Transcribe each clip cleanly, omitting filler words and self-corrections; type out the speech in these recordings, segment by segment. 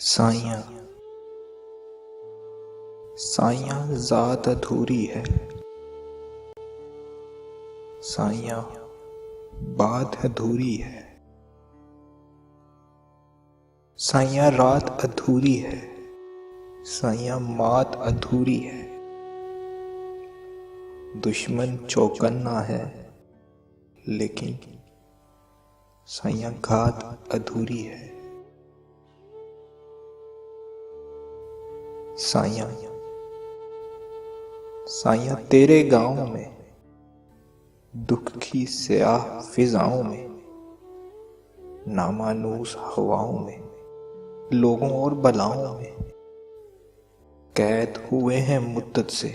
साइयाँ साइयाँ ज़ात अधूरी है। साइयाँ बात अधूरी है। साइयाँ रात अधूरी है। साइयाँ मात अधूरी है। दुश्मन चौकन्ना है, लेकिन साइयाँ घात अधूरी है। साइयाँ साइयाँ तेरे गाँव में, दुख की स्याह फिजाओं में, नामानूस हवाओं में, लोगों और बलाओं में कैद हुए हैं मुद्दत से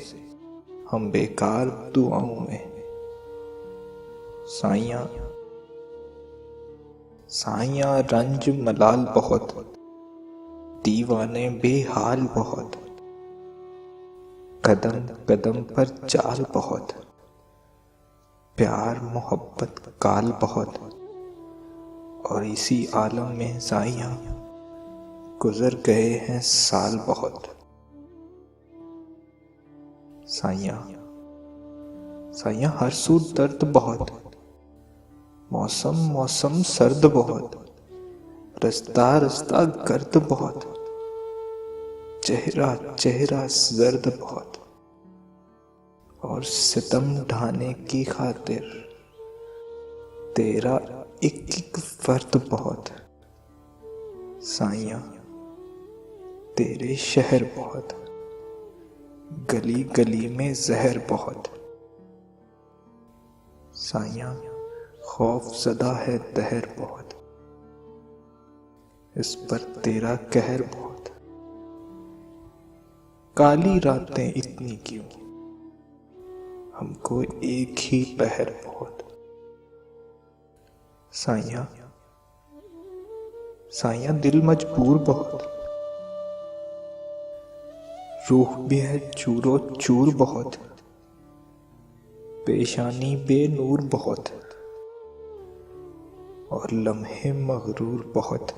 हम बेकार दुआओं में। साइयाँ साइयाँ रंज मलाल बहुत, दीवाने बेहाल बहुत, कदम कदम पर चाल बहुत, प्यार मोहब्बत काल बहुत, और इसी आलम में साइयाँ गुजर गए हैं साल बहुत। साइयाँ साइयाँ हर सू दर्द बहुत, मौसम मौसम सर्द बहुत, रास्ता रास्ता गर्द बहुत, चेहरा चेहरा जर्द बहुत, और सितम ढाने की खातिर तेरा एक एक फर्द बहुत। साइयाँ तेरे शहर बहुत, गली गली में जहर बहुत। साइयाँ खौफ ज़दा है दहर बहुत, इस पर तेरा कहर बहुत। काली रातें इतनी क्यों, हमको एक ही पहर बहुत। साइयाँ साइयाँ दिल मजबूर बहुत, रूह भी है चूरो चूर बहुत, पेशानी बेनूर बहुत, और लम्हे मगरूर बहुत।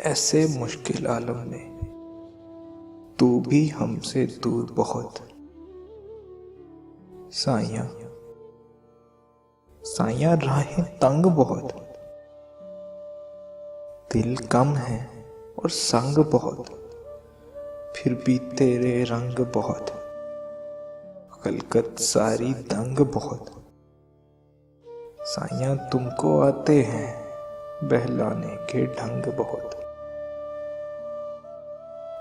ऐसे मुश्किल आलम में तू भी हमसे दूर बहुत। साइयाँ साइयाँ राहें तंग बहुत, दिल कम है और संग बहुत, फिर भी तेरे रंग बहुत, खलकत सारी दंग बहुत। साइयाँ तुमको आते हैं बहलाने के ढंग बहुत।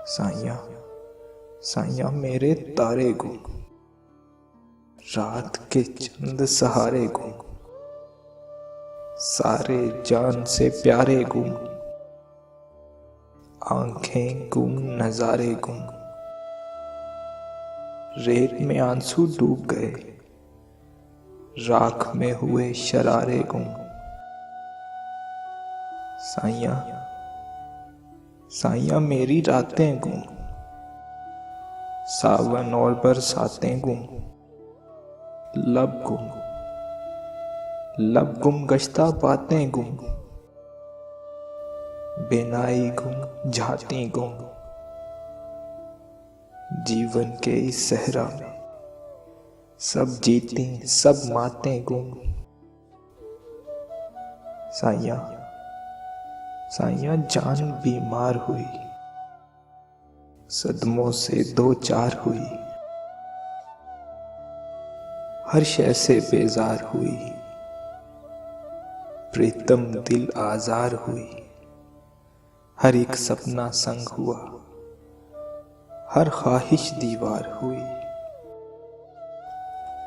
साइयाँ साइयाँ मेरे तारे गुम, रात के चंद सहारे गुम, सारे जान से प्यारे गुम, आंखें गुम नजारे गुम, रेत में आंसू डूब गए, राख में हुए शरारे गुम। साइयाँ साइयाँ मेरी रातें गुम, सावन और बरसातें गुम, लब गुम गश्ता बातें गुम, बेनाई गुम झाती गुम, जीवन के इस सहरा में सब जीतें सब मातें गुम। साइयाँ साइयाँ जान बीमार हुई, सदमों से दो चार हुई, हर शय से बेजार हुई, प्रीतम दिल आजार हुई, हर एक सपना संग हुआ, हर ख्वाहिश दीवार हुई।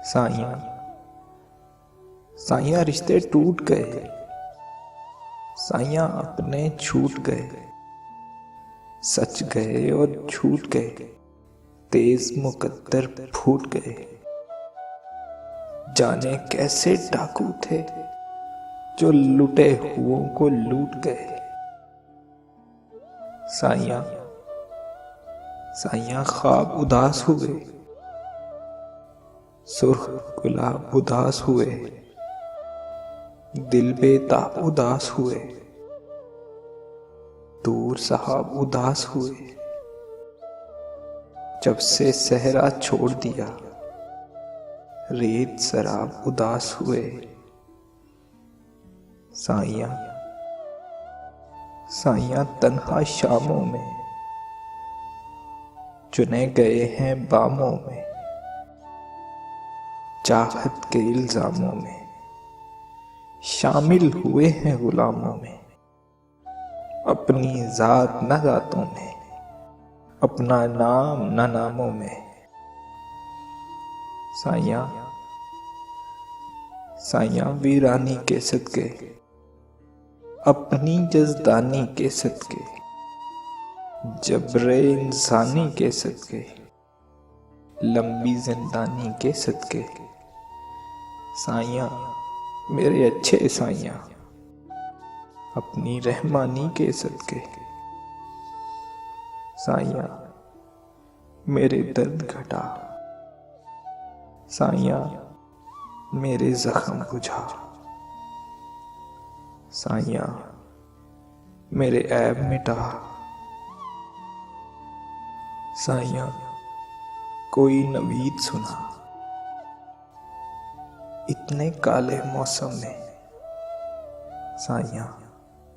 साइयाँ साइयाँ रिश्ते टूट गए, साइयाँ अपने छूट गए, सच गए और झूठ गए, तेज मुकद्दर फूट गए, जाने कैसे डाकू थे जो लुटे हुओं को लूट गए। साइयाँ साइयाँ ख्वाब उदास हुए, सुर्ख गुलाब उदास हुए, दिल बेताब उदास हुए, दूर साहब उदास हुए, जब से सहरा छोड़ दिया। रेत शराब उदास हुए, साइयां साइयां तन्हा शामों में चुने गए हैं बामों में, चाहत के इल्जामों में शामिल हुए हैं गुलामों में। अपनी जात न जातों में, अपना नाम न नामों में। साइयां साइयां वीरानी के सदके, अपनी जज़दानी के सदके, जबरे इंसानी के सदके, लंबी जिंदानी के सदके। साइयां मेरे अच्छे साइयां, अपनी रहमानी के सदके। साइयां मेरे दर्द घटा, साइयां मेरे जख्म बुझा। साइयां मेरे ऐब मिटा। साइयां कोई नवीद सुना, इतने काले मौसम में। साइयां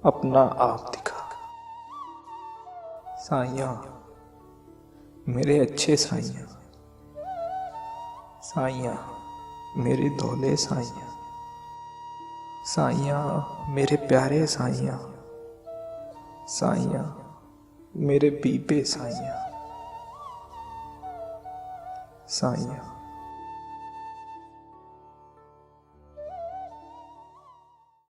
अपना आप दिखा। साइयां मेरे अच्छे साइयां, साइयां मेरे दौले साइयां, साइयां मेरे प्यारे साइयां, साइयां मेरे पीपे साइयां। साइयां